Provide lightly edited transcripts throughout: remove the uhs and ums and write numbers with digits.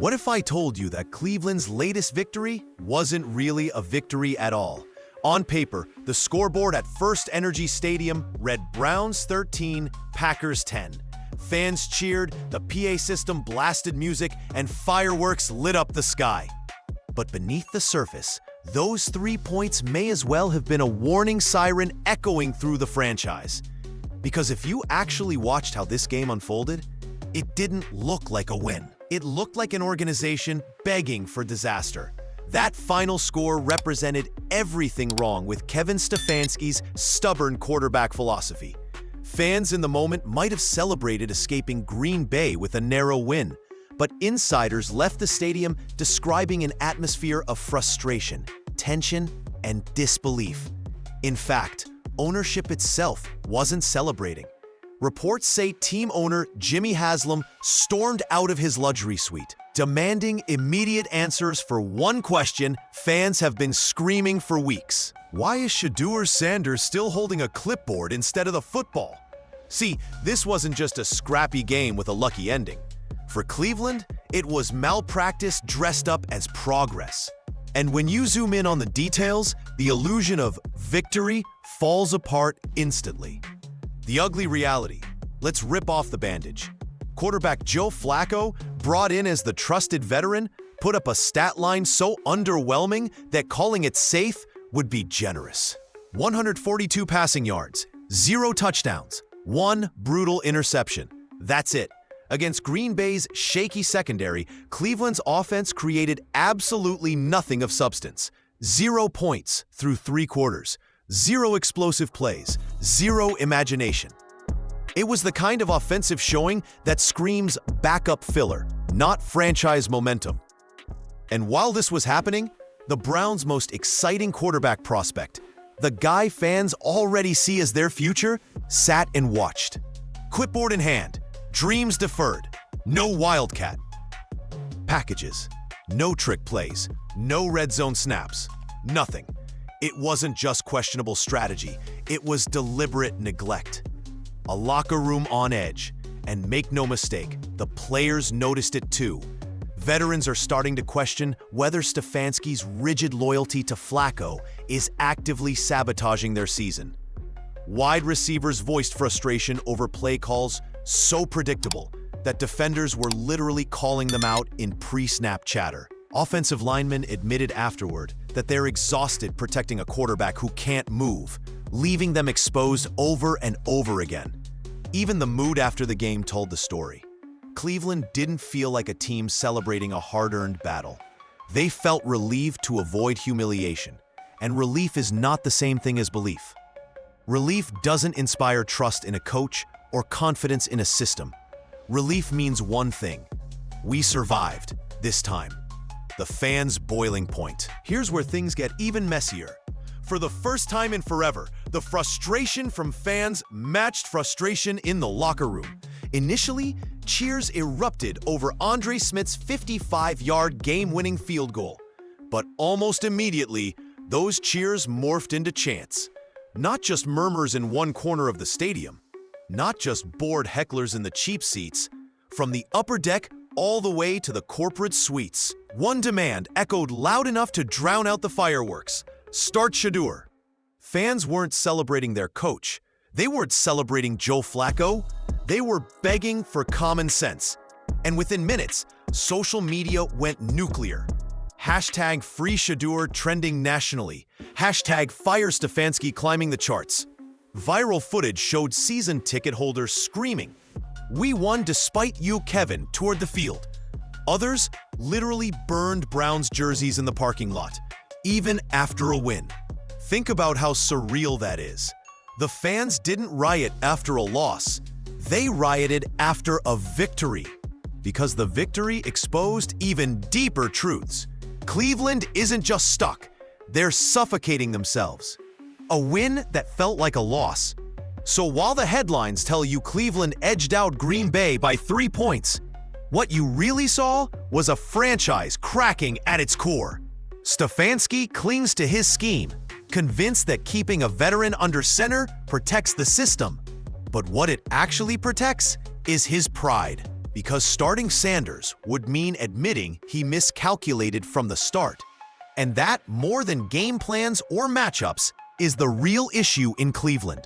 What if I told you that Cleveland's latest victory wasn't really a victory at all? On paper, the scoreboard at First Energy Stadium read Browns 13, Packers 10. Fans cheered, the PA system blasted music, and fireworks lit up the sky. But beneath the surface, those 3 points may as well have been a warning siren echoing through the franchise. Because if you actually watched how this game unfolded, it didn't look like a win. It looked like an organization begging for disaster. That final score represented everything wrong with Kevin Stefanski's stubborn quarterback philosophy. Fans in the moment might have celebrated escaping Green Bay with a narrow win, but insiders left the stadium describing an atmosphere of frustration, tension, and disbelief. In fact, ownership itself wasn't celebrating. Reports say team owner Jimmy Haslam stormed out of his luxury suite, demanding immediate answers for one question fans have been screaming for weeks. Why is Shedeur Sanders still holding a clipboard instead of the football? See, this wasn't just a scrappy game with a lucky ending. For Cleveland, it was malpractice dressed up as progress. And when you zoom in on the details, the illusion of victory falls apart instantly. The ugly reality. Let's rip off the bandage. Quarterback Joe Flacco, brought in as the trusted veteran, put up a stat line so underwhelming that calling it safe would be generous. 142 passing yards, 0 touchdowns, 1 brutal interception. That's it. Against Green Bay's shaky secondary, Cleveland's offense created absolutely nothing of substance. 0 points through 3 quarters. 0 explosive plays, 0 imagination. It was the kind of offensive showing that screams backup filler, not franchise momentum. And while this was happening, the Browns' most exciting quarterback prospect, the guy fans already see as their future, sat and watched. Clipboard in hand, dreams deferred, no wildcat. Packages, no trick plays, no red zone snaps, nothing. It wasn't just questionable strategy, it was deliberate neglect. A locker room on edge. And make no mistake, the players noticed it too. Veterans are starting to question whether Stefanski's rigid loyalty to Flacco is actively sabotaging their season. Wide receivers voiced frustration over play calls so predictable that defenders were literally calling them out in pre-snap chatter. Offensive linemen admitted afterward that they're exhausted protecting a quarterback who can't move, leaving them exposed over and over again. Even the mood after the game told the story. Cleveland didn't feel like a team celebrating a hard-earned battle. They felt relieved to avoid humiliation, and relief is not the same thing as belief. Relief doesn't inspire trust in a coach or confidence in a system. Relief means one thing: we survived this time. The fans' boiling point. Here's where things get even messier. For the first time in forever, the frustration from fans matched frustration in the locker room. Initially, cheers erupted over Andre Smith's 55-yard game-winning field goal. But almost immediately, those cheers morphed into chants. Not just murmurs in one corner of the stadium, not just bored hecklers in the cheap seats. From the upper deck all the way to the corporate suites, one demand echoed loud enough to drown out the fireworks: start Shedeur. Fans weren't celebrating their coach. They weren't celebrating Joe Flacco. They were begging for common sense. And within minutes, social media went nuclear. Hashtag Free Shedeur trending nationally. Hashtag Fire Stefanski climbing the charts. Viral footage showed season ticket holders screaming, "We won despite you, Kevin," toward the field. Others literally burned Browns jerseys in the parking lot, even after a win. Think about how surreal that is. The fans didn't riot after a loss. They rioted after a victory. Because the victory exposed even deeper truths. Cleveland isn't just stuck. They're suffocating themselves. A win that felt like a loss. So while the headlines tell you Cleveland edged out Green Bay by 3 points, what you really saw was a franchise cracking at its core. Stefanski clings to his scheme, convinced that keeping a veteran under center protects the system. But what it actually protects is his pride. Because starting Sanders would mean admitting he miscalculated from the start. And that, more than game plans or matchups, is the real issue in Cleveland.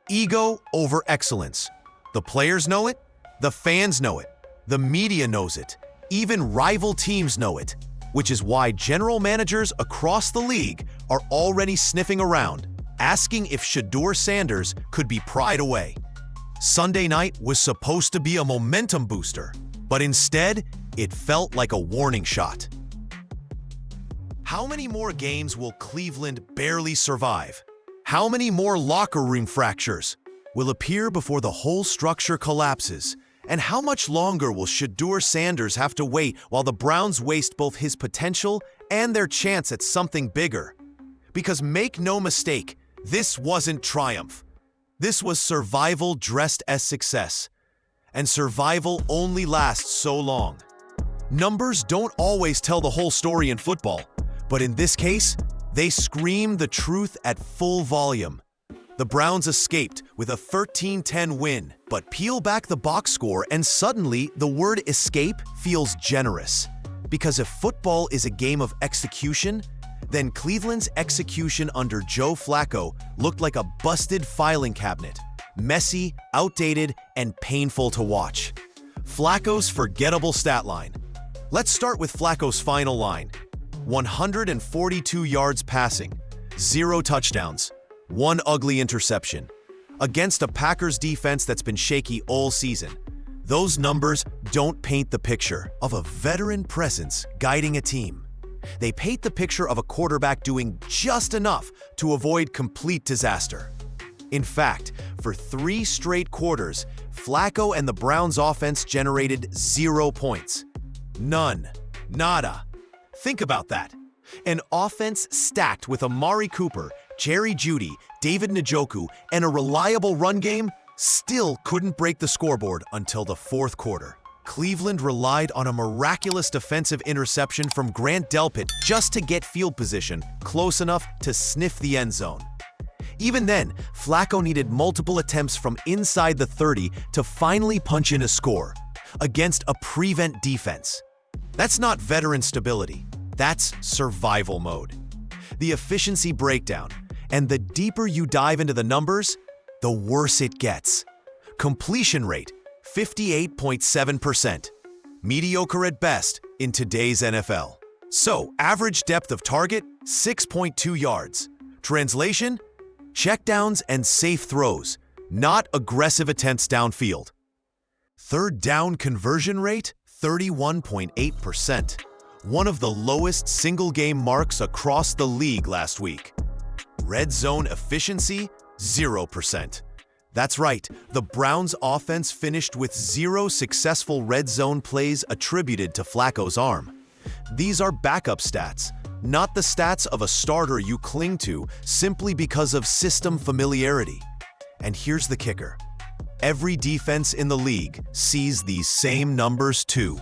Ego over excellence. The players know it, the fans know it, the media knows it, even rival teams know it, which is why general managers across the league are already sniffing around, asking if Shedeur Sanders could be pried away. Sunday night was supposed to be a momentum booster, but instead, it felt like a warning shot. How many more games will Cleveland barely survive? How many more locker room fractures will appear before the whole structure collapses? And how much longer will Shedeur Sanders have to wait while the Browns waste both his potential and their chance at something bigger? Because make no mistake, this wasn't triumph. This was survival dressed as success. And survival only lasts so long. Numbers don't always tell the whole story in football, but in this case, they scream the truth at full volume. The Browns escaped with a 13-10 win, but peel back the box score and suddenly the word escape feels generous. Because if football is a game of execution, then Cleveland's execution under Joe Flacco looked like a busted filing cabinet, messy, outdated, and painful to watch. Flacco's forgettable stat line. Let's start with Flacco's final line. 142 yards passing, 0 touchdowns, 1 ugly interception. Against a Packers defense that's been shaky all season, those numbers don't paint the picture of a veteran presence guiding a team. They paint the picture of a quarterback doing just enough to avoid complete disaster. In fact, for 3 straight quarters, Flacco and the Browns' offense generated 0 points. None. Nada. Think about that. An offense stacked with Amari Cooper, Jerry Jeudy, David Njoku, and a reliable run game still couldn't break the scoreboard until the 4th quarter. Cleveland relied on a miraculous defensive interception from Grant Delpit just to get field position close enough to sniff the end zone. Even then, Flacco needed multiple attempts from inside the 30 to finally punch in a score against a prevent defense. That's not veteran stability. That's survival mode. The efficiency breakdown, and the deeper you dive into the numbers, the worse it gets. Completion rate, 58.7%. Mediocre at best in today's NFL. So, average depth of target, 6.2 yards. Translation, checkdowns and safe throws, not aggressive attempts downfield. Third down conversion rate, 31.8%. One of the lowest single-game marks across the league last week. Red zone efficiency, 0%. That's right, the Browns' offense finished with 0 successful red zone plays attributed to Flacco's arm. These are backup stats, not the stats of a starter you cling to simply because of system familiarity. And here's the kicker. Every defense in the league sees these same numbers too.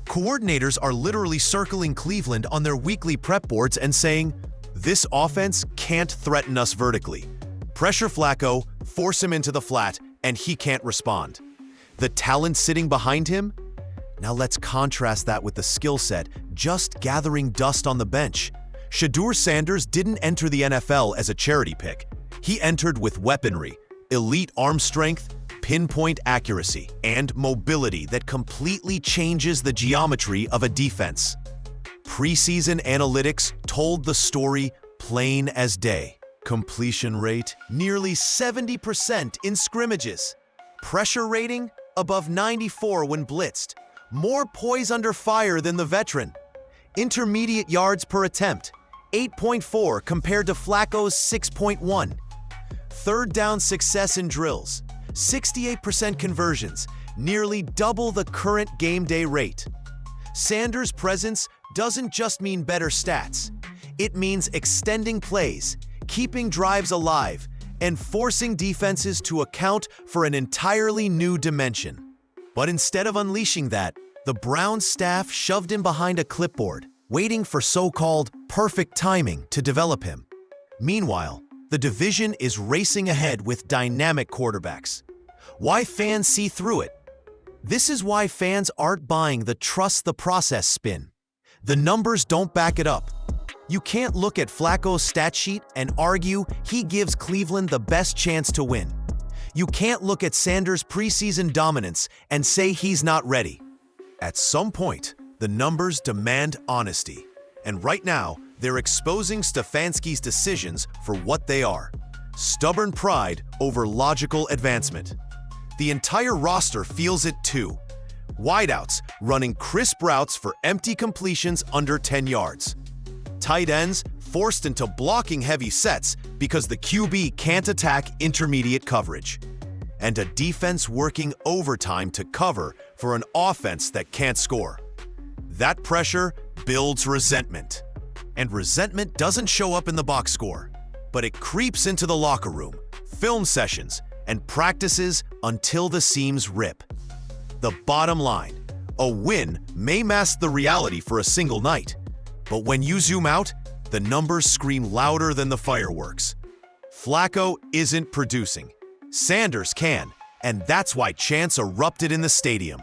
Coordinators are literally circling Cleveland on their weekly prep boards and saying, "This offense can't threaten us vertically. Pressure Flacco, force him into the flat, and he can't respond." The talent sitting behind him? Now let's contrast that with the skill set just gathering dust on the bench. Shedeur Sanders didn't enter the NFL as a charity pick. He entered with weaponry, elite arm strength, pinpoint accuracy, and mobility that completely changes the geometry of a defense. Preseason analytics told the story plain as day. Completion rate, nearly 70% in scrimmages. Pressure rating, above 94 when blitzed. More poise under fire than the veteran. Intermediate yards per attempt, 8.4 compared to Flacco's 6.1. Third down success in drills, 68% conversions, nearly double the current game day rate. Sanders' presence doesn't just mean better stats. It means extending plays, keeping drives alive, and forcing defenses to account for an entirely new dimension. But instead of unleashing that, the Browns staff shoved him behind a clipboard, waiting for so-called perfect timing to develop him. Meanwhile, the division is racing ahead with dynamic quarterbacks. Why fans see through it? This is why fans aren't buying the trust the process spin. The numbers don't back it up. You can't look at Flacco's stat sheet and argue he gives Cleveland the best chance to win. You can't look at Sanders' preseason dominance and say he's not ready. At some point, the numbers demand honesty. And right now, they're exposing Stefanski's decisions for what they are: stubborn pride over logical advancement. The entire roster feels it too. Wideouts running crisp routes for empty completions under 10 yards. Tight ends forced into blocking heavy sets because the QB can't attack intermediate coverage. And a defense working overtime to cover for an offense that can't score. That pressure builds resentment. And resentment doesn't show up in the box score, but it creeps into the locker room, film sessions, and practices until the seams rip. The bottom line: a win may mask the reality for a single night, but when you zoom out, the numbers scream louder than the fireworks. Flacco isn't producing. Sanders can, and that's why chants erupted in the stadium.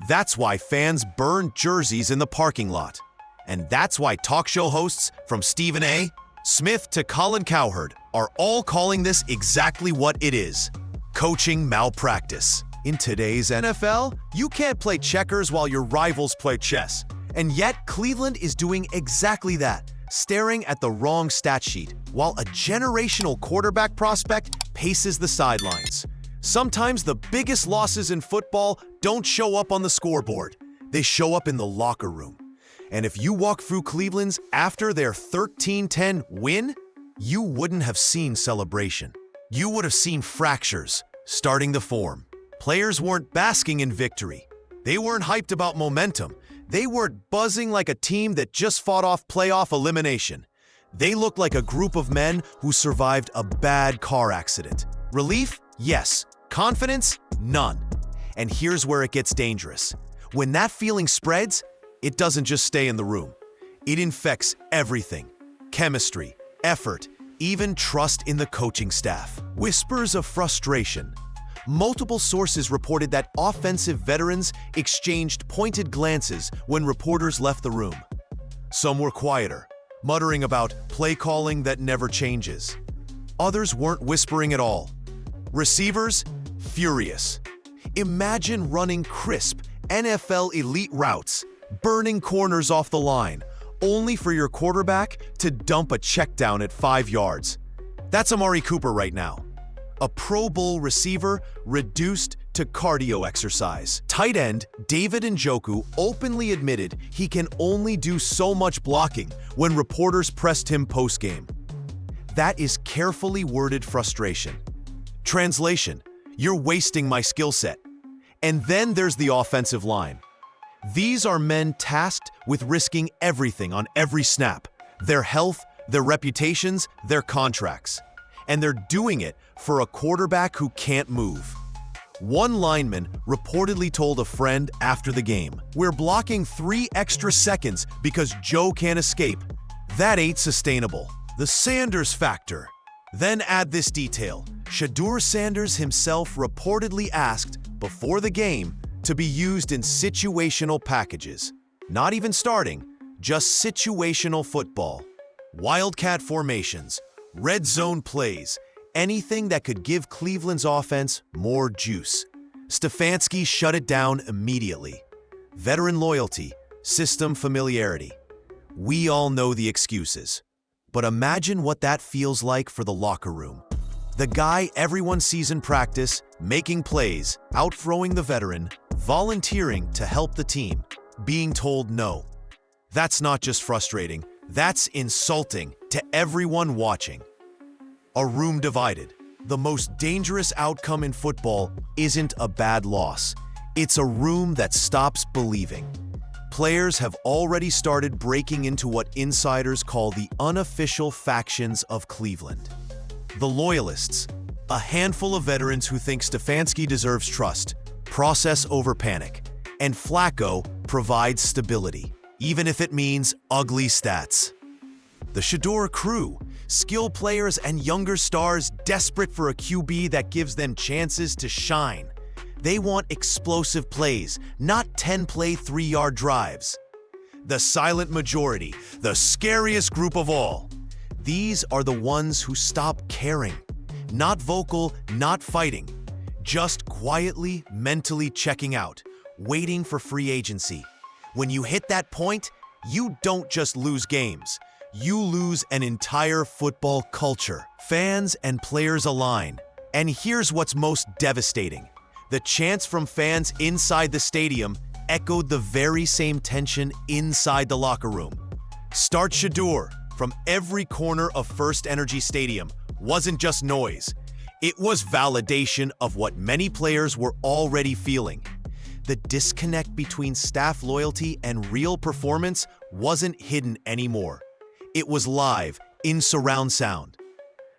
That's why fans burned jerseys in the parking lot. And that's why talk show hosts from Stephen A. Smith to Colin Cowherd are all calling this exactly what it is: coaching malpractice. In today's NFL, you can't play checkers while your rivals play chess. And yet, Cleveland is doing exactly that, staring at the wrong stat sheet, while a generational quarterback prospect paces the sidelines. Sometimes the biggest losses in football don't show up on the scoreboard. They show up in the locker room. And if you walk through Cleveland's after their 13-10 win, you wouldn't have seen celebration. You would have seen fractures starting to form. Players weren't basking in victory. They weren't hyped about momentum. They weren't buzzing like a team that just fought off playoff elimination. They looked like a group of men who survived a bad car accident. Relief? Yes. Confidence? None. And here's where it gets dangerous. When that feeling spreads, it doesn't just stay in the room. It infects everything: chemistry, effort, even trust in the coaching staff. Whispers of frustration. Multiple sources reported that offensive veterans exchanged pointed glances when reporters left the room. Some were quieter, muttering about play calling that never changes. Others weren't whispering at all. Receivers, furious. Imagine running crisp NFL elite routes, burning corners off the line, only for your quarterback to dump a check down at 5 yards. That's Amari Cooper right now. A Pro Bowl receiver reduced to cardio exercise. Tight end David Njoku openly admitted he can only do so much blocking when reporters pressed him post-game. That is carefully worded frustration. Translation: you're wasting my skill set. And then there's the offensive line. These are men tasked with risking everything on every snap: their health, their reputations, their contracts. And they're doing it for a quarterback who can't move. One lineman reportedly told a friend after the game, "We're blocking 3 extra seconds because Joe can't escape. That ain't sustainable." The Sanders factor. Then add this detail: Shedeur Sanders himself reportedly asked before the game to be used in situational packages. Not even starting, just situational football. Wildcat formations, red zone plays, anything that could give Cleveland's offense more juice. Stefanski shut it down immediately. Veteran loyalty, system familiarity. We all know the excuses. But imagine what that feels like for the locker room. The guy everyone sees in practice, making plays, outthrowing the veteran, volunteering to help the team, being told no. That's not just frustrating, that's insulting to everyone watching. A room divided. The most dangerous outcome in football isn't a bad loss. It's a room that stops believing. Players have already started breaking into what insiders call the unofficial factions of Cleveland. The Loyalists, a handful of veterans who think Stefanski deserves trust, process over panic, and Flacco provides stability, even if it means ugly stats. The Shedeur crew, skilled players and younger stars desperate for a QB that gives them chances to shine. They want explosive plays, not 10-play 3-yard drives. The silent majority, the scariest group of all. These are the ones who stop caring. Not vocal, not fighting. Just quietly, mentally checking out, waiting for free agency. When you hit that point, you don't just lose games. You lose an entire football culture. Fans and players align. And here's what's most devastating. The chants from fans inside the stadium echoed the very same tension inside the locker room. Start Shedeur from every corner of First Energy Stadium wasn't just noise. It was validation of what many players were already feeling. The disconnect between staff loyalty and real performance wasn't hidden anymore. It was live, in surround sound.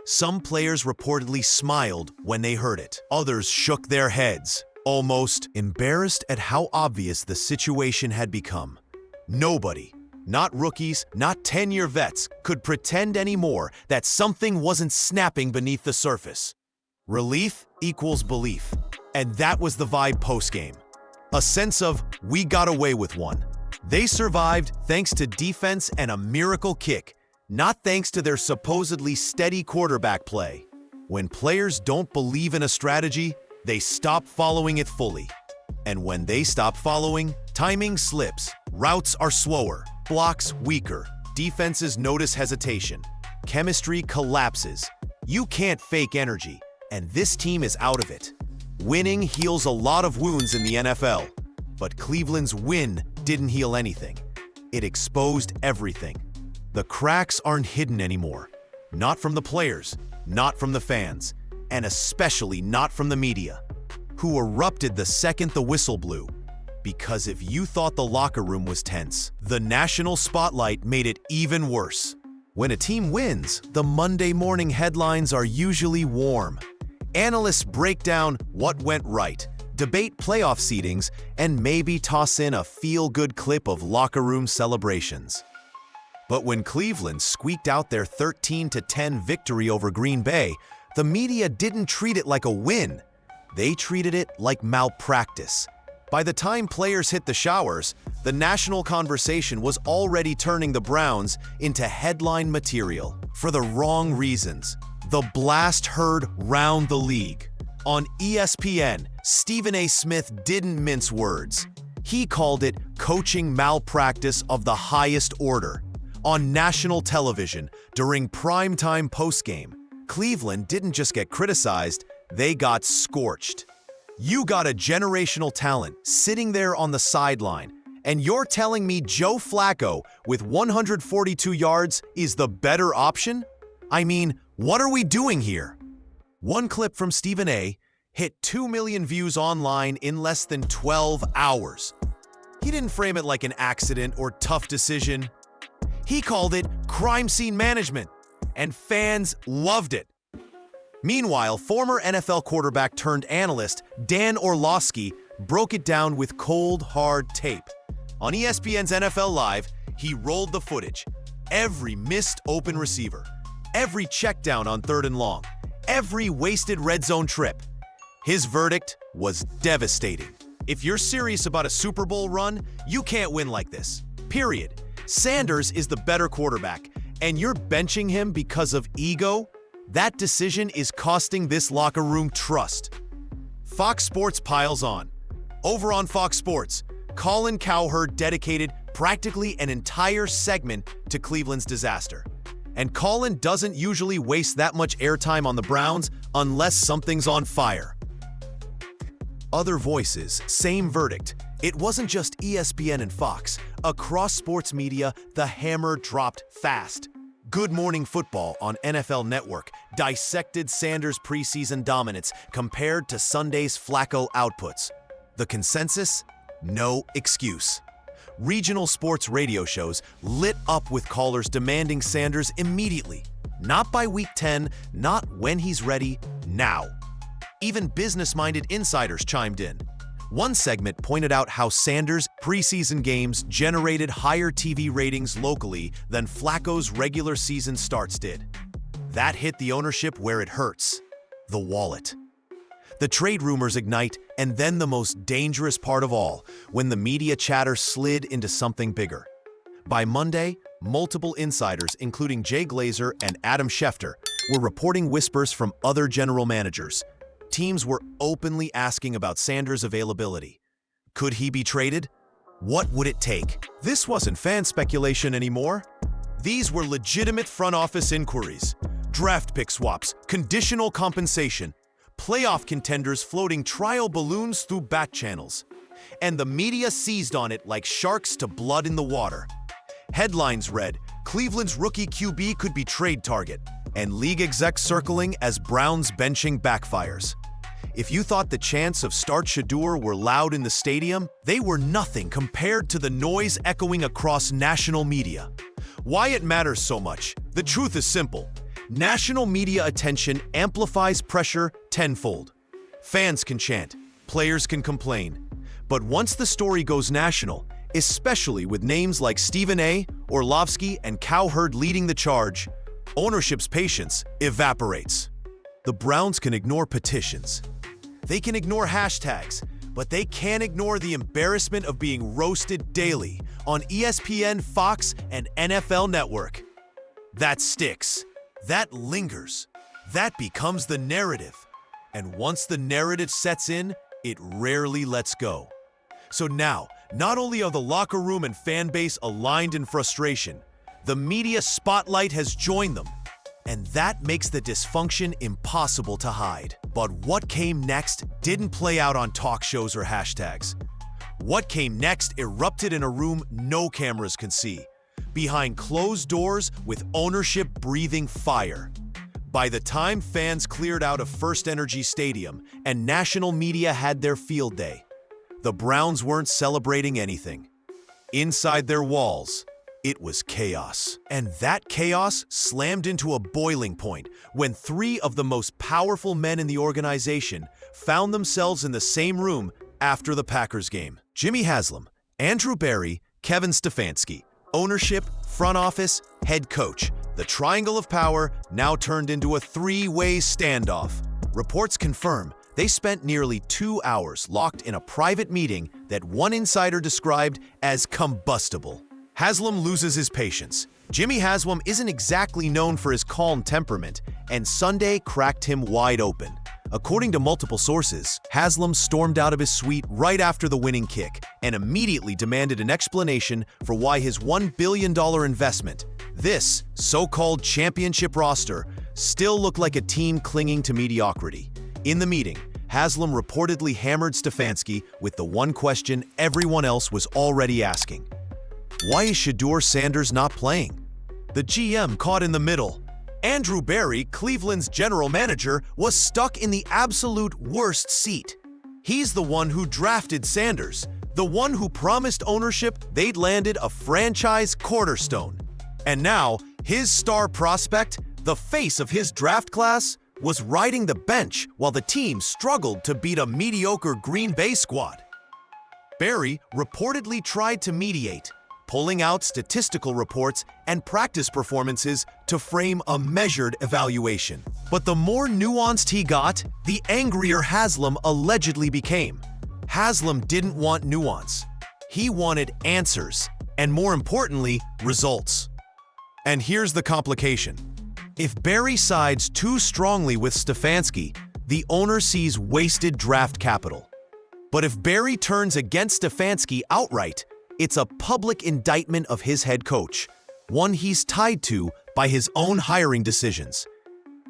Some players reportedly smiled when they heard it. Others shook their heads, almost embarrassed at how obvious the situation had become. Nobody, not rookies, not 10-year vets, could pretend anymore that something wasn't snapping beneath the surface. Relief equals belief. And that was the vibe postgame. A sense of, we got away with one. They survived thanks to defense and a miracle kick, not thanks to their supposedly steady quarterback play. When players don't believe in a strategy, they stop following it fully. And when they stop following, timing slips, routes are slower, blocks weaker, defenses notice hesitation, chemistry collapses. You can't fake energy, and this team is out of it. Winning heals a lot of wounds in the NFL, but Cleveland's win didn't heal anything. It exposed everything. The cracks aren't hidden anymore. Not from the players, not from the fans, and especially not from the media, who erupted the second the whistle blew. Because if you thought the locker room was tense, the national spotlight made it even worse. When a team wins, the Monday morning headlines are usually warm. Analysts break down what went right, debate playoff seedings, and maybe toss in a feel-good clip of locker room celebrations. But when Cleveland squeaked out their 13-10 victory over Green Bay, the media didn't treat it like a win. They treated it like malpractice. By the time players hit the showers, the national conversation was already turning the Browns into headline material for the wrong reasons. The blast heard round the league. On ESPN, Stephen A. Smith didn't mince words. He called it coaching malpractice of the highest order. On national television, during primetime postgame, Cleveland didn't just get criticized, they got scorched. You got a generational talent sitting there on the sideline, and you're telling me Joe Flacco with 142 yards is the better option? I mean, what are we doing here? One clip from Stephen A. hit 2 million views online in less than 12 hours. He didn't frame it like an accident or tough decision. He called it crime scene management, and fans loved it. Meanwhile, former NFL quarterback turned analyst Dan Orlovsky broke it down with cold, hard tape. On ESPN's NFL Live, he rolled the footage. Every missed open receiver, every check down on 3rd and long, every wasted red zone trip. His verdict was devastating. If you're serious about a Super Bowl run, you can't win like this. Period. Sanders is the better quarterback, and you're benching him because of ego? That decision is costing this locker room trust. Fox Sports piles on. Over on Fox Sports, Colin Cowherd dedicated practically an entire segment to Cleveland's disaster. And Colin doesn't usually waste that much airtime on the Browns unless something's on fire. Other voices, same verdict. It wasn't just ESPN and Fox. Across sports media, the hammer dropped fast. Good Morning Football on NFL Network dissected Sanders' preseason dominance compared to Sunday's Flacco outputs. The consensus? No excuse. Regional sports radio shows lit up with callers demanding Sanders immediately. Not by week 10, not when he's ready, now. Even business-minded insiders chimed in. One segment pointed out how Sanders' preseason games generated higher TV ratings locally than Flacco's regular season starts did. That hit the ownership where it hurts, the wallet. The trade rumors ignite, and then the most dangerous part of all, when the media chatter slid into something bigger. By Monday, multiple insiders, including Jay Glazer and Adam Schefter, were reporting whispers from other general managers. Teams were openly asking about Sanders' availability. Could he be traded? What would it take? This wasn't fan speculation anymore. These were legitimate front office inquiries. Draft pick swaps, conditional compensation, playoff contenders floating trial balloons through back channels. And the media seized on it like sharks to blood in the water. Headlines read, Cleveland's rookie QB could be trade target, and league execs circling as Browns benching backfires. If you thought the chants of Start Shedeur were loud in the stadium, they were nothing compared to the noise echoing across national media. Why it matters so much? The truth is simple. National media attention amplifies pressure tenfold. Fans can chant, players can complain. But once the story goes national, especially with names like Stephen A., Orlovsky, and Cowherd leading the charge, ownership's patience evaporates. The Browns can ignore petitions. They can ignore hashtags, but they can't ignore the embarrassment of being roasted daily on ESPN, Fox, and NFL Network. That sticks. That lingers. That becomes the narrative. And once the narrative sets in, it rarely lets go. So now, not only are the locker room and fan base aligned in frustration, the media spotlight has joined them. And that makes the dysfunction impossible to hide. But what came next didn't play out on talk shows or hashtags. What came next erupted in a room no cameras can see, behind closed doors with ownership breathing fire. By the time fans cleared out of First Energy Stadium and national media had their field day, the Browns weren't celebrating anything. Inside their walls, it was chaos. And that chaos slammed into a boiling point when three of the most powerful men in the organization found themselves in the same room after the Packers game. Jimmy Haslam, Andrew Berry, Kevin Stefanski. Ownership, front office, head coach. The triangle of power now turned into a three-way standoff. Reports confirm they spent nearly 2 hours locked in a private meeting that one insider described as combustible. Haslam loses his patience. Jimmy Haslam isn't exactly known for his calm temperament, and Sunday cracked him wide open. According to multiple sources, Haslam stormed out of his suite right after the winning kick and immediately demanded an explanation for why his $1 billion investment, this so-called championship roster, still looked like a team clinging to mediocrity. In the meeting, Haslam reportedly hammered Stefanski with the one question everyone else was already asking. Why is Shedeur Sanders not playing? The GM caught in the middle. Andrew Berry, Cleveland's general manager, was stuck in the absolute worst seat. He's the one who drafted Sanders, the one who promised ownership they'd landed a franchise cornerstone. And now, his star prospect, the face of his draft class, was riding the bench while the team struggled to beat a mediocre Green Bay squad. Berry reportedly tried to mediate, pulling out statistical reports and practice performances to frame a measured evaluation. But the more nuanced he got, the angrier Haslam allegedly became. Haslam didn't want nuance. He wanted answers, and more importantly, results. And here's the complication. If Berry sides too strongly with Stefanski, the owner sees wasted draft capital. But if Berry turns against Stefanski outright, it's a public indictment of his head coach, one he's tied to by his own hiring decisions.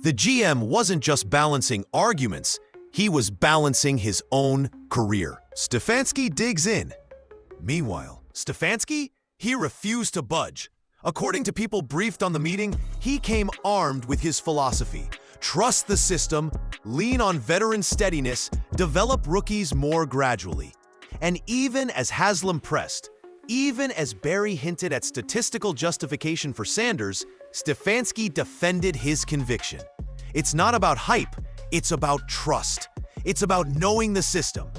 The GM wasn't just balancing arguments, he was balancing his own career. Stefanski digs in. Meanwhile, Stefanski, he refused to budge. According to people briefed on the meeting, he came armed with his philosophy. Trust the system, lean on veteran steadiness, develop rookies more gradually. And even as Haslam pressed, even as Berry hinted at statistical justification for Sanders, Stefanski defended his conviction. It's not about hype, it's about trust. It's about knowing the system.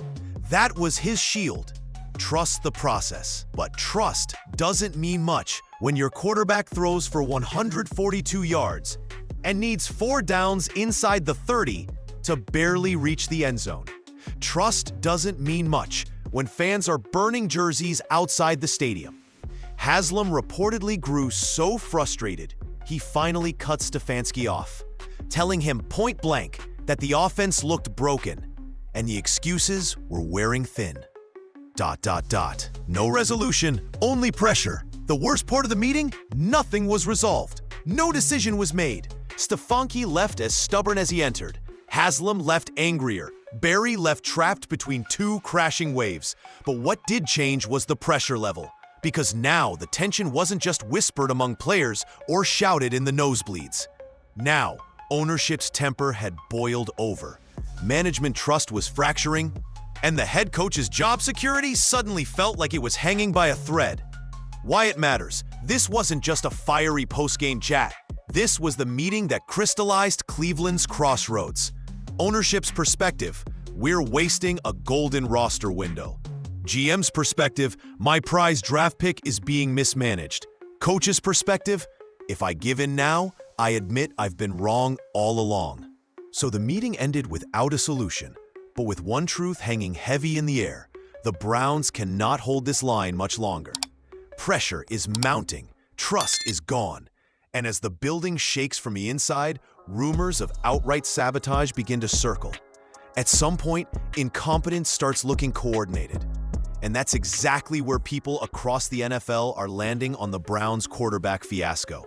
That was his shield. Trust the process. But trust doesn't mean much when your quarterback throws for 142 yards and needs 4 downs inside the 30 to barely reach the end zone. Trust doesn't mean much when fans are burning jerseys outside the stadium. Haslam reportedly grew so frustrated, he finally cut Stefanski off, telling him point blank that the offense looked broken and the excuses were wearing thin. ... No resolution, only pressure. The worst part of the meeting? Nothing was resolved. No decision was made. Stefanski left as stubborn as he entered. Haslam left angrier. Barry left trapped between two crashing waves. But what did change was the pressure level. Because now the tension wasn't just whispered among players or shouted in the nosebleeds. Now, ownership's temper had boiled over. Management trust was fracturing, and the head coach's job security suddenly felt like it was hanging by a thread. Why it matters, this wasn't just a fiery post-game chat. This was the meeting that crystallized Cleveland's crossroads. Ownership's perspective, we're wasting a golden roster window. GM's perspective, my prize draft pick is being mismanaged. Coach's perspective, if I give in now, I admit I've been wrong all along. So the meeting ended without a solution, but with one truth hanging heavy in the air: the Browns cannot hold this line much longer. Pressure is mounting, trust is gone, and as the building shakes from the inside, rumors of outright sabotage begin to circle. At some point, incompetence starts looking coordinated. And that's exactly where people across the NFL are landing on the Browns' quarterback fiasco.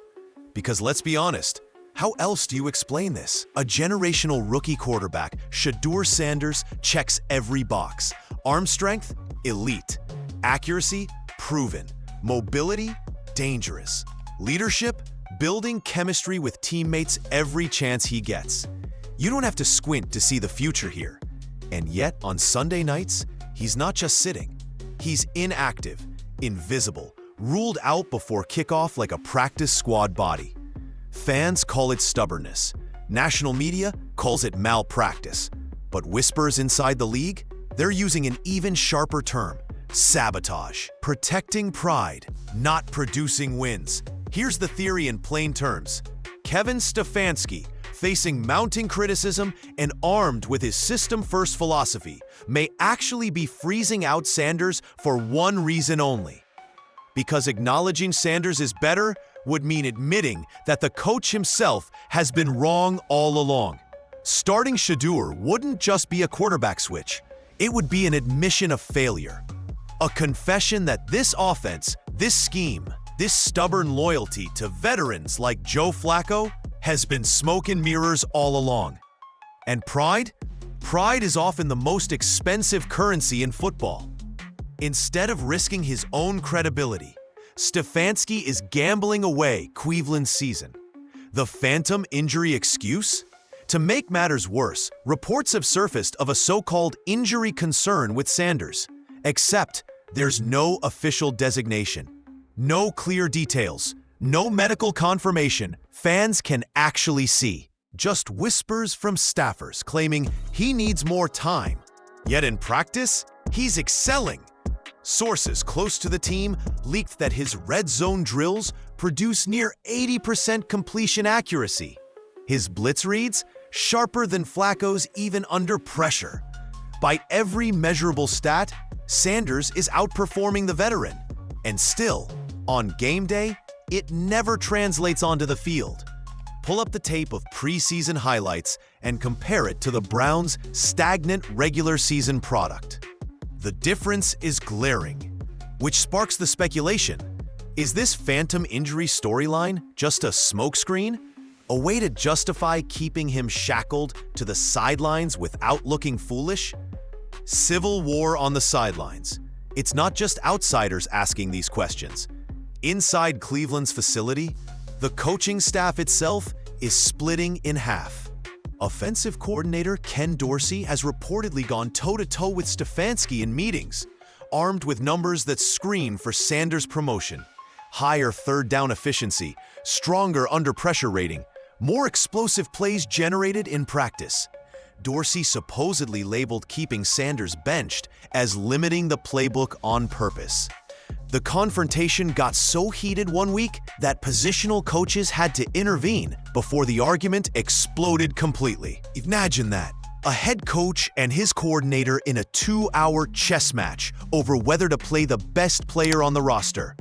Because let's be honest, how else do you explain this? A generational rookie quarterback, Shedeur Sanders, checks every box. Arm strength? Elite. Accuracy? Proven. Mobility? Dangerous. Leadership? Building chemistry with teammates every chance he gets. You don't have to squint to see the future here. And yet, on Sunday nights, he's not just sitting. He's inactive, invisible, ruled out before kickoff like a practice squad body. Fans call it stubbornness. National media calls it malpractice. But whispers inside the league? They're using an even sharper term: sabotage. Protecting pride, not producing wins. Here's the theory in plain terms. Kevin Stefanski, facing mounting criticism and armed with his system-first philosophy, may actually be freezing out Sanders for one reason only. Because acknowledging Sanders is better would mean admitting that the coach himself has been wrong all along. Starting Shedeur wouldn't just be a quarterback switch. It would be an admission of failure. A confession that this offense, this scheme, this stubborn loyalty to veterans like Joe Flacco has been smoke and mirrors all along. And pride? Pride is often the most expensive currency in football. Instead of risking his own credibility, Stefanski is gambling away Cleveland's season. The phantom injury excuse? To make matters worse, reports have surfaced of a so-called injury concern with Sanders. Except there's no official designation, no clear details, no medical confirmation fans can actually see. Just whispers from staffers claiming he needs more time. Yet in practice, he's excelling. Sources close to the team leaked that his red zone drills produce near 80% completion accuracy. His blitz reads, sharper than Flacco's even under pressure. By every measurable stat, Sanders is outperforming the veteran. And still, on game day, it never translates onto the field. Pull up the tape of preseason highlights and compare it to the Browns' stagnant regular season product. The difference is glaring, which sparks the speculation. Is this phantom injury storyline just a smokescreen? A way to justify keeping him shackled to the sidelines without looking foolish? Civil war on the sidelines. It's not just outsiders asking these questions. Inside Cleveland's facility, the coaching staff itself is splitting in half. Offensive coordinator Ken Dorsey has reportedly gone toe-to-toe with Stefanski in meetings, armed with numbers that scream for Sanders' promotion. Higher third down efficiency, stronger under-pressure rating, more explosive plays generated in practice. Dorsey supposedly labeled keeping Sanders benched as limiting the playbook on purpose. The confrontation got so heated one week that positional coaches had to intervene before the argument exploded completely. Imagine that. A head coach and his coordinator in a 2-hour chess match over whether to play the best player on the roster.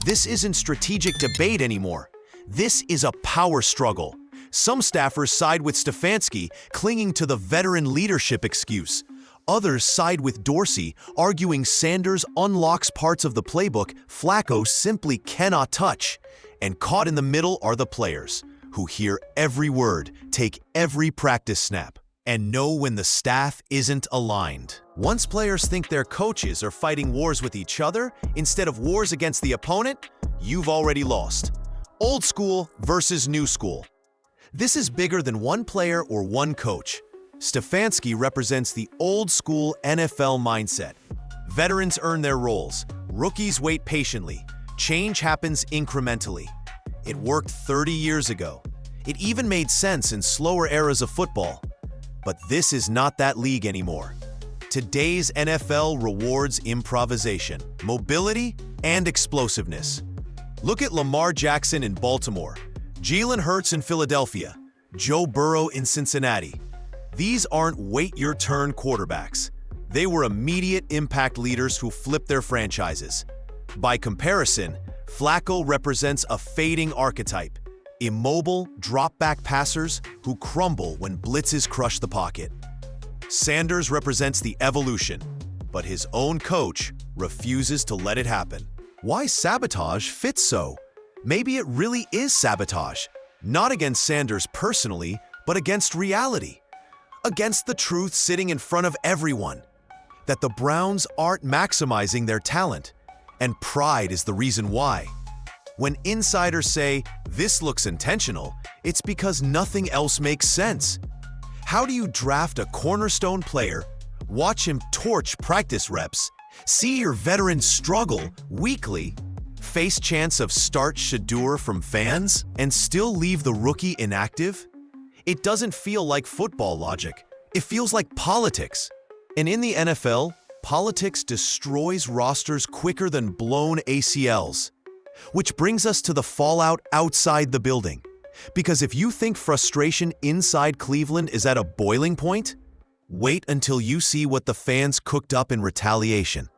This isn't strategic debate anymore. This is a power struggle. Some staffers side with Stefanski, clinging to the veteran leadership excuse. Others side with Dorsey, arguing Sanders unlocks parts of the playbook Flacco simply cannot touch. And caught in the middle are the players, who hear every word, take every practice snap, and know when the staff isn't aligned. Once players think their coaches are fighting wars with each other instead of wars against the opponent, you've already lost. Old school versus new school. This is bigger than one player or one coach. Stefanski represents the old school NFL mindset. Veterans earn their roles. Rookies wait patiently. Change happens incrementally. It worked 30 years ago. It even made sense in slower eras of football. But this is not that league anymore. Today's NFL rewards improvisation, mobility, and explosiveness. Look at Lamar Jackson in Baltimore, Jalen Hurts in Philadelphia, Joe Burrow in Cincinnati. These aren't wait-your-turn quarterbacks. They were immediate impact leaders who flipped their franchises. By comparison, Flacco represents a fading archetype. Immobile, drop-back passers who crumble when blitzes crush the pocket. Sanders represents the evolution, but his own coach refuses to let it happen. Why sabotage fits so? Maybe it really is sabotage, not against Sanders personally, but against reality. Against the truth sitting in front of everyone, that the Browns aren't maximizing their talent, and pride is the reason why. When insiders say, this looks intentional, it's because nothing else makes sense. How do you draft a cornerstone player, watch him torch practice reps, see your veteran struggle weekly, face chance of start Shedeur from fans, and still leave the rookie inactive? It doesn't feel like football logic. It feels like politics. And in the NFL, politics destroys rosters quicker than blown ACLs. Which brings us to the fallout outside the building. Because if you think frustration inside Cleveland is at a boiling point, wait until you see what the fans cooked up in retaliation.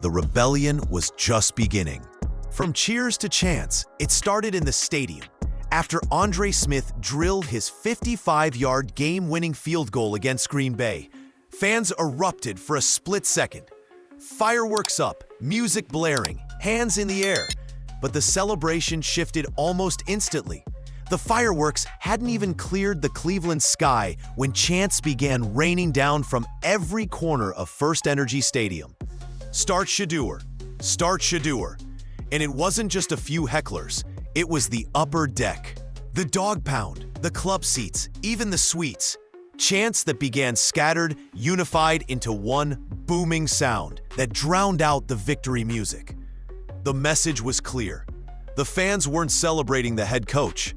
The rebellion was just beginning. From cheers to chants, it started in the stadium. After Andre Smith drilled his 55-yard game-winning field goal against Green Bay, fans erupted for a split second. Fireworks up, music blaring, hands in the air. But the celebration shifted almost instantly. The fireworks hadn't even cleared the Cleveland sky when chants began raining down from every corner of First Energy Stadium. Start Shedeur, start Shedeur. And it wasn't just a few hecklers, it was the upper deck. The dog pound, the club seats, even the suites. Chants that began scattered, unified into one booming sound that drowned out the victory music. The message was clear. The fans weren't celebrating the head coach.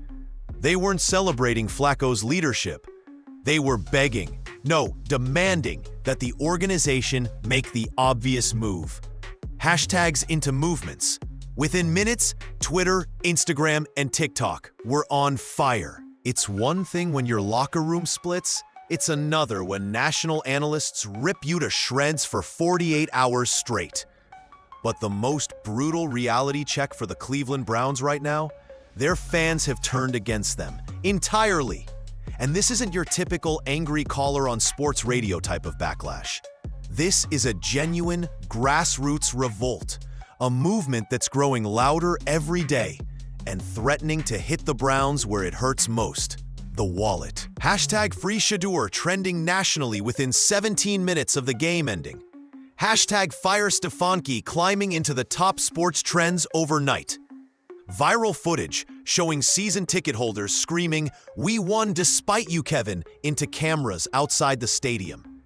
They weren't celebrating Flacco's leadership. They were begging, no, demanding that the organization make the obvious move. Hashtags into movements. Within minutes, Twitter, Instagram, and TikTok were on fire. It's one thing when your locker room splits, it's another when national analysts rip you to shreds for 48 hours straight. But the most brutal reality check for the Cleveland Browns right now, their fans have turned against them entirely. And this isn't your typical angry caller on sports radio type of backlash. This is a genuine grassroots revolt, a movement that's growing louder every day and threatening to hit the Browns where it hurts most, the wallet. Hashtag Free Shedeur trending nationally within 17 minutes of the game ending. Hashtag Fire Stefanski climbing into the top sports trends overnight. Viral footage showing season ticket holders screaming, "We won despite you, Kevin," into cameras outside the stadium.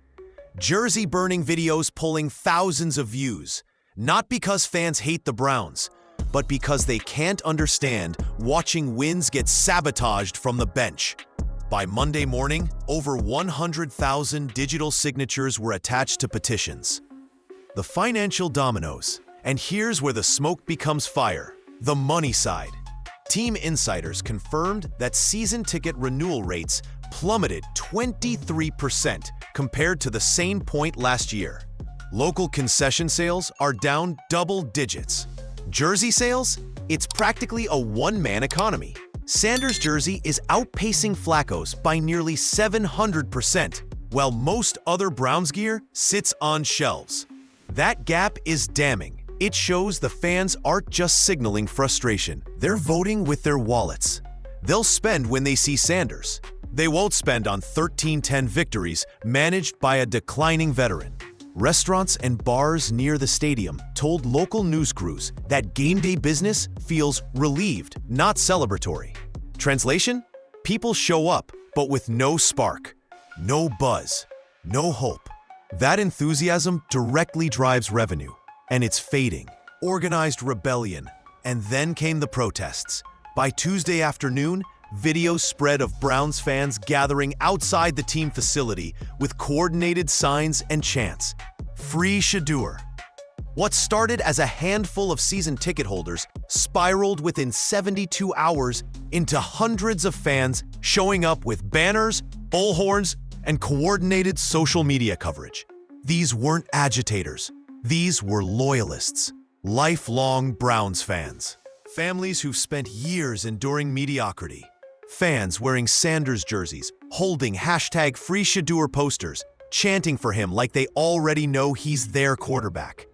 Jersey burning videos pulling thousands of views, not because fans hate the Browns, but because they can't understand watching wins get sabotaged from the bench. By Monday morning, over 100,000 digital signatures were attached to petitions. The financial dominoes. And here's where the smoke becomes fire. The money side. Team insiders confirmed that season ticket renewal rates plummeted 23% compared to the same point last year. Local concession sales are down double digits. Jersey sales? It's practically a one-man economy. Sanders' jersey is outpacing Flacco's by nearly 700%, while most other Browns gear sits on shelves. That gap is damning. It shows the fans aren't just signaling frustration, they're voting with their wallets. They'll spend when they see Sanders. They won't spend on 13-10 victories managed by a declining veteran. Restaurants and bars near the stadium told local news crews that game day business feels relieved, not celebratory. Translation? People show up, but with no spark, no buzz, no hope. That enthusiasm directly drives revenue, and it's fading. Organized rebellion, and then came the protests. By Tuesday afternoon, videos spread of Browns fans gathering outside the team facility with coordinated signs and chants. Free Shedeur. What started as a handful of season ticket holders spiraled within 72 hours into hundreds of fans showing up with banners, bullhorns, and coordinated social media coverage. These weren't agitators. These were loyalists, lifelong Browns fans. Families who've spent years enduring mediocrity. Fans wearing Sanders jerseys, holding #FreeShedeur posters, chanting for him like they already know he's their quarterback.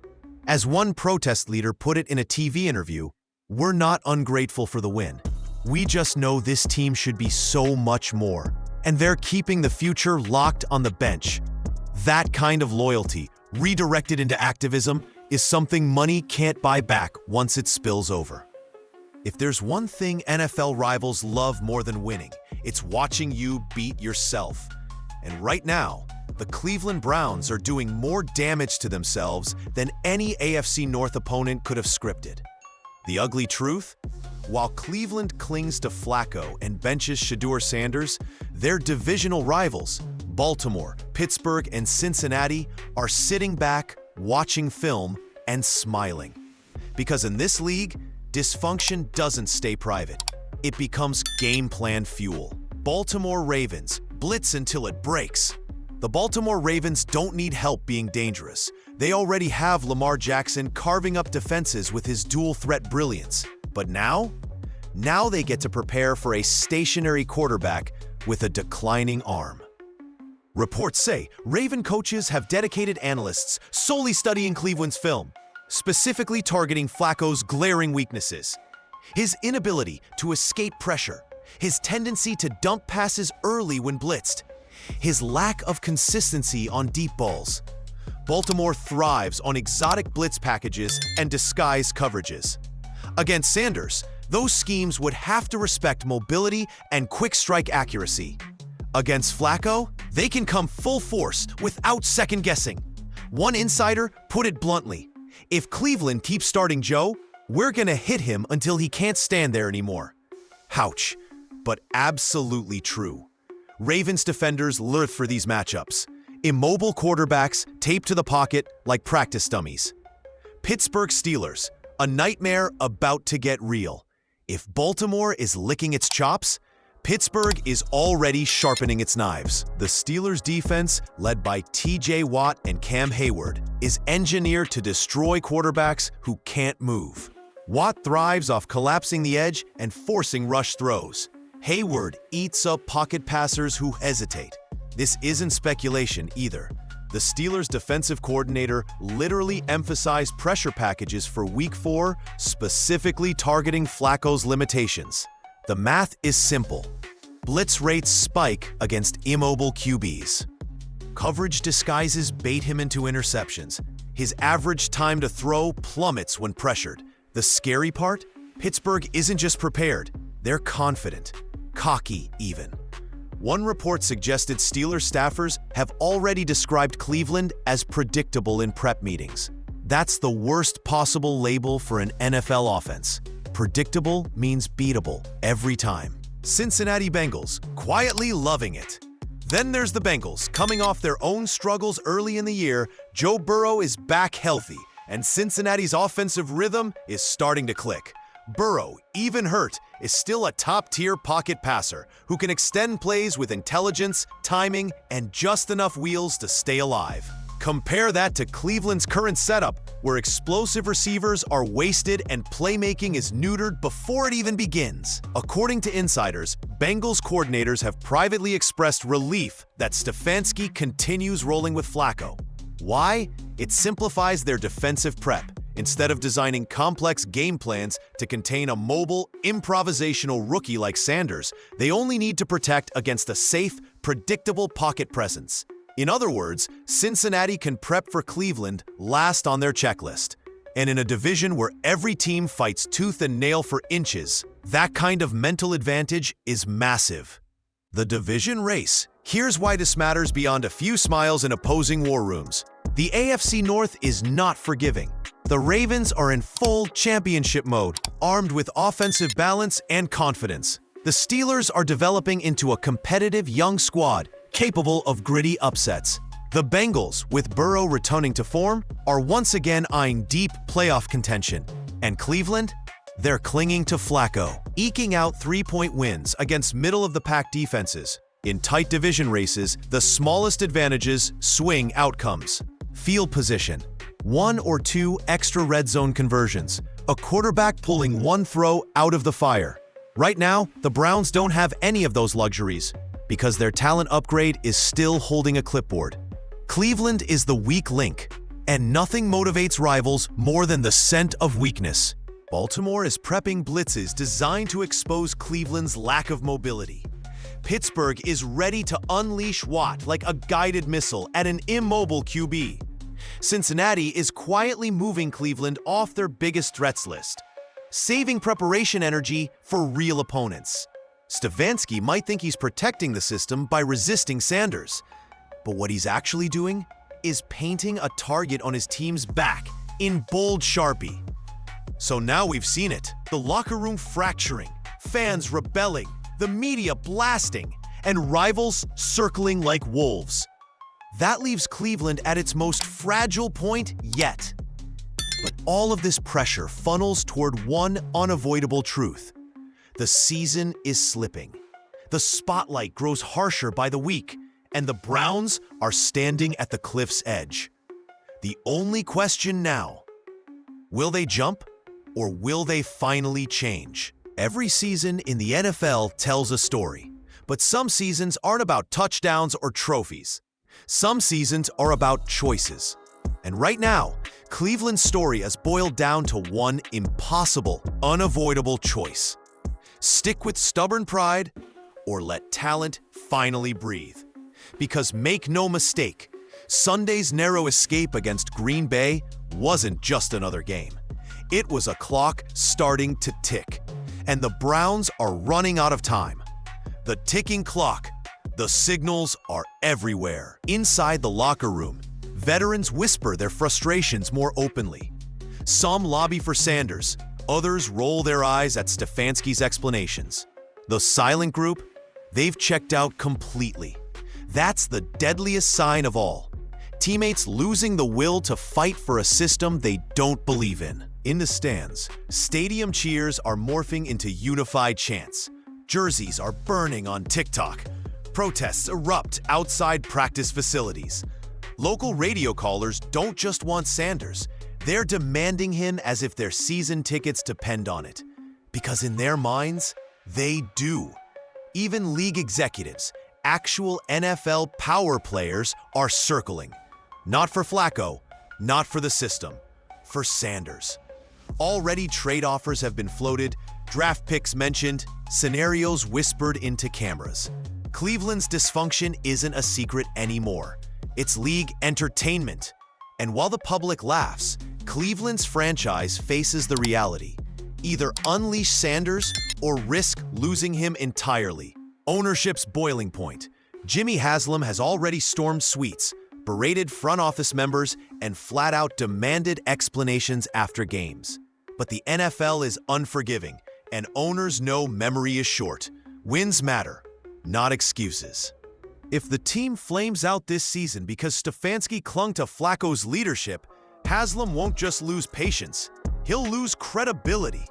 As one protest leader put it in a TV interview, "We're not ungrateful for the win. We just know this team should be so much more, and they're keeping the future locked on the bench." That kind of loyalty, redirected into activism, is something money can't buy back once it spills over. If there's one thing NFL rivals love more than winning, it's watching you beat yourself. And right now, the Cleveland Browns are doing more damage to themselves than any AFC North opponent could have scripted. The ugly truth? While Cleveland clings to Flacco and benches Shedeur Sanders, their divisional rivals, Baltimore, Pittsburgh, and Cincinnati, are sitting back, watching film, and smiling. Because in this league, dysfunction doesn't stay private. It becomes game plan fuel. Baltimore Ravens, blitz until it breaks. The Baltimore Ravens don't need help being dangerous. They already have Lamar Jackson carving up defenses with his dual-threat brilliance. But now they get to prepare for a stationary quarterback with a declining arm. Reports say Raven coaches have dedicated analysts solely studying Cleveland's film, specifically targeting Flacco's glaring weaknesses. His inability to escape pressure, his tendency to dump passes early when blitzed, his lack of consistency on deep balls. Baltimore thrives on exotic blitz packages and disguise coverages. Against Sanders, those schemes would have to respect mobility and quick strike accuracy. Against Flacco, they can come full force without second guessing. One insider put it bluntly: if Cleveland keeps starting Joe, we're gonna hit him until he can't stand there anymore. Ouch, but absolutely true. Ravens defenders lure for these matchups. Immobile quarterbacks taped to the pocket like practice dummies. Pittsburgh Steelers, a nightmare about to get real. If Baltimore is licking its chops, Pittsburgh is already sharpening its knives. The Steelers' defense, led by TJ Watt and Cam Hayward, is engineered to destroy quarterbacks who can't move. Watt thrives off collapsing the edge and forcing rush throws. Hayward eats up pocket passers who hesitate. This isn't speculation either. The Steelers' defensive coordinator literally emphasized pressure packages for Week 4, specifically targeting Flacco's limitations. The math is simple. Blitz rates spike against immobile QBs. Coverage disguises bait him into interceptions. His average time to throw plummets when pressured. The scary part? Pittsburgh isn't just prepared, they're confident. Cocky, even. One report suggested Steelers staffers have already described Cleveland as predictable in prep meetings. That's the worst possible label for an NFL offense. Predictable means beatable every time. Cincinnati Bengals, quietly loving it. Then there's the Bengals, coming off their own struggles early in the year. Joe Burrow is back healthy, and Cincinnati's offensive rhythm is starting to click. Burrow, even hurt, is still a top-tier pocket passer who can extend plays with intelligence, timing, and just enough wheels to stay alive. Compare that to Cleveland's current setup, where explosive receivers are wasted and playmaking is neutered before it even begins. According to insiders, Bengals coordinators have privately expressed relief that Stefanski continues rolling with Flacco. Why? It simplifies their defensive prep. Instead of designing complex game plans to contain a mobile, improvisational rookie like Sanders, they only need to protect against a safe, predictable pocket presence. In other words, Cincinnati can prep for Cleveland last on their checklist. And in a division where every team fights tooth and nail for inches, that kind of mental advantage is massive. The division race. Here's why this matters beyond a few smiles in opposing war rooms. The AFC North is not forgiving. The Ravens are in full championship mode, armed with offensive balance and confidence. The Steelers are developing into a competitive young squad, capable of gritty upsets. The Bengals, with Burrow returning to form, are once again eyeing deep playoff contention. And Cleveland? They're clinging to Flacco, eking out 3-point wins against middle-of-the-pack defenses. In tight division races, the smallest advantages swing outcomes. Field position. 1 or 2 extra red zone conversions. A quarterback pulling one throw out of the fire. Right now, the Browns don't have any of those luxuries, because their talent upgrade is still holding a clipboard. Cleveland is the weak link, and nothing motivates rivals more than the scent of weakness. Baltimore is prepping blitzes designed to expose Cleveland's lack of mobility. Pittsburgh is ready to unleash Watt like a guided missile at an immobile QB. Cincinnati is quietly moving Cleveland off their biggest threats list, saving preparation energy for real opponents. Stefanski might think he's protecting the system by resisting Sanders, but what he's actually doing is painting a target on his team's back in bold Sharpie. So now we've seen it, the locker room fracturing, fans rebelling, the media blasting, and rivals circling like wolves. That leaves Cleveland at its most fragile point yet. But all of this pressure funnels toward one unavoidable truth. The season is slipping. The spotlight grows harsher by the week, and the Browns are standing at the cliff's edge. The only question now, will they jump or will they finally change? Every season in the NFL tells a story, but some seasons aren't about touchdowns or trophies. Some seasons are about choices. And right now, Cleveland's story has boiled down to one impossible, unavoidable choice. Stick with stubborn pride or let talent finally breathe. Because make no mistake, Sunday's narrow escape against Green Bay wasn't just another game. It was a clock starting to tick, and the Browns are running out of time. The ticking clock, the signals are everywhere. Inside the locker room, veterans whisper their frustrations more openly. Some lobby for Sanders, others roll their eyes at Stefanski's explanations. The silent group, they've checked out completely. That's the deadliest sign of all. Teammates losing the will to fight for a system they don't believe in. In the stands, stadium cheers are morphing into unified chants. Jerseys are burning on TikTok. Protests erupt outside practice facilities. Local radio callers don't just want Sanders. They're demanding him as if their season tickets depend on it. Because in their minds, they do. Even league executives, actual NFL power players, are circling. Not for Flacco, not for the system, for Sanders. Already trade offers have been floated, draft picks mentioned, scenarios whispered into cameras. Cleveland's dysfunction isn't a secret anymore. It's league entertainment. And while the public laughs, Cleveland's franchise faces the reality. Either unleash Sanders or risk losing him entirely. Ownership's boiling point. Jimmy Haslam has already stormed suites, berated front office members, and flat-out demanded explanations after games. But the NFL is unforgiving, and owners know memory is short. Wins matter, not excuses. If the team flames out this season because Stefanski clung to Flacco's leadership, Haslam won't just lose patience, He'll lose credibility.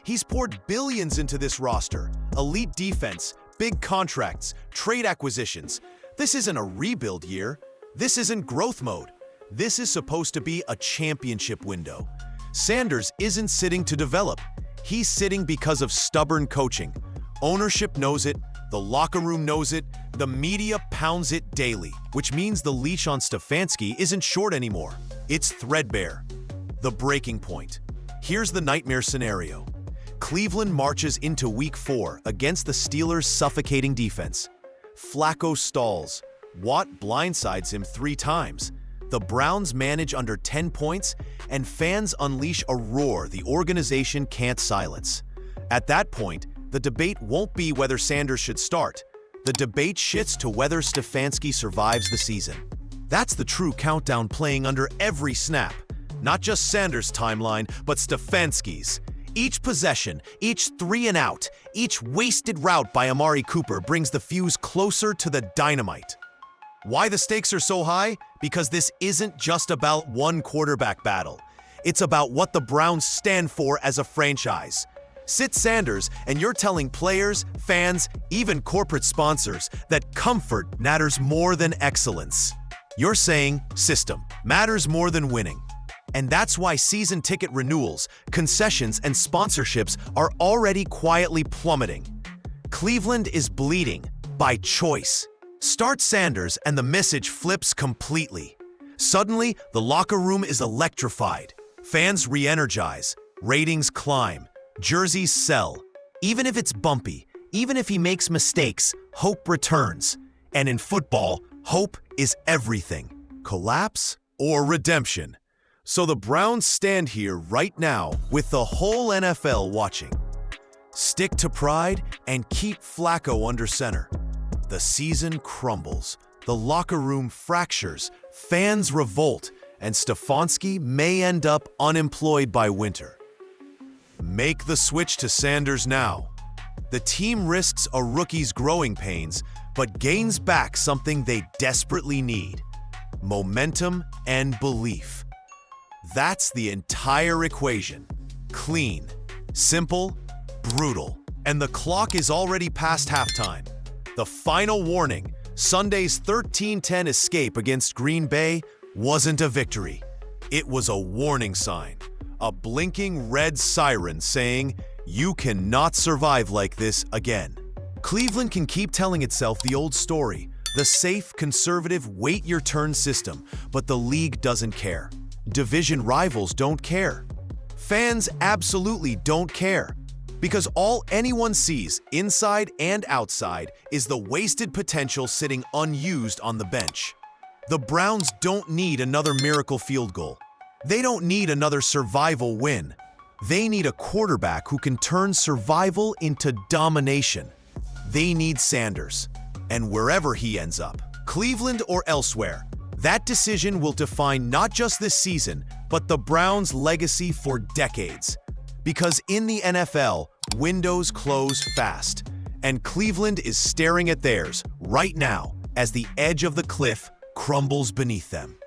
He's poured billions into this roster. Elite defense, big contracts, trade acquisitions. This isn't a rebuild year. This isn't growth mode. This is supposed to be a championship window. Sanders isn't sitting to develop. He's sitting because of stubborn coaching. Ownership knows it, the locker room knows it, the media pounds it daily, which means the leash on Stefanski isn't short anymore. It's threadbare. The breaking point. Here's the nightmare scenario. Cleveland marches into Week 4 against the Steelers' suffocating defense. Flacco stalls. Watt blindsides him 3 times. The Browns manage under 10 points, and fans unleash a roar the organization can't silence. At that point, the debate won't be whether Sanders should start. The debate shifts to whether Stefanski survives the season. That's the true countdown playing under every snap. Not just Sanders' timeline, but Stefanski's. Each possession, each 3-and-out, each wasted route by Amari Cooper brings the fuse closer to the dynamite. Why the stakes are so high? Because this isn't just about one quarterback battle. It's about what the Browns stand for as a franchise. Sit Sanders, and you're telling players, fans, even corporate sponsors that comfort matters more than excellence. You're saying system matters more than winning. And that's why season ticket renewals, concessions, and sponsorships are already quietly plummeting. Cleveland is bleeding by choice. Start Sanders and the message flips completely. Suddenly, the locker room is electrified. Fans re-energize, ratings climb, jerseys sell. Even if it's bumpy, even if he makes mistakes, hope returns. And in football, hope is everything. Collapse or redemption. So the Browns stand here right now with the whole NFL watching. Stick to pride and keep Flacco under center. The season crumbles, the locker room fractures, fans revolt, and Stefanski may end up unemployed by winter. Make the switch to Sanders now. The team risks a rookie's growing pains, but gains back something they desperately need: momentum and belief. That's the entire equation. Clean, simple, brutal. And the clock is already past halftime. The final warning, Sunday's 13-10 escape against Green Bay wasn't a victory. It was a warning sign, a blinking red siren saying, you cannot survive like this again. Cleveland can keep telling itself the old story, the safe, conservative, wait-your-turn system, but the league doesn't care. Division rivals don't care. Fans absolutely don't care. Because all anyone sees, inside and outside, is the wasted potential sitting unused on the bench. The Browns don't need another miracle field goal. They don't need another survival win. They need a quarterback who can turn survival into domination. They need Sanders. And wherever he ends up, Cleveland or elsewhere, that decision will define not just this season, but the Browns' legacy for decades. Because in the NFL, windows close fast, and Cleveland is staring at theirs right now as the edge of the cliff crumbles beneath them.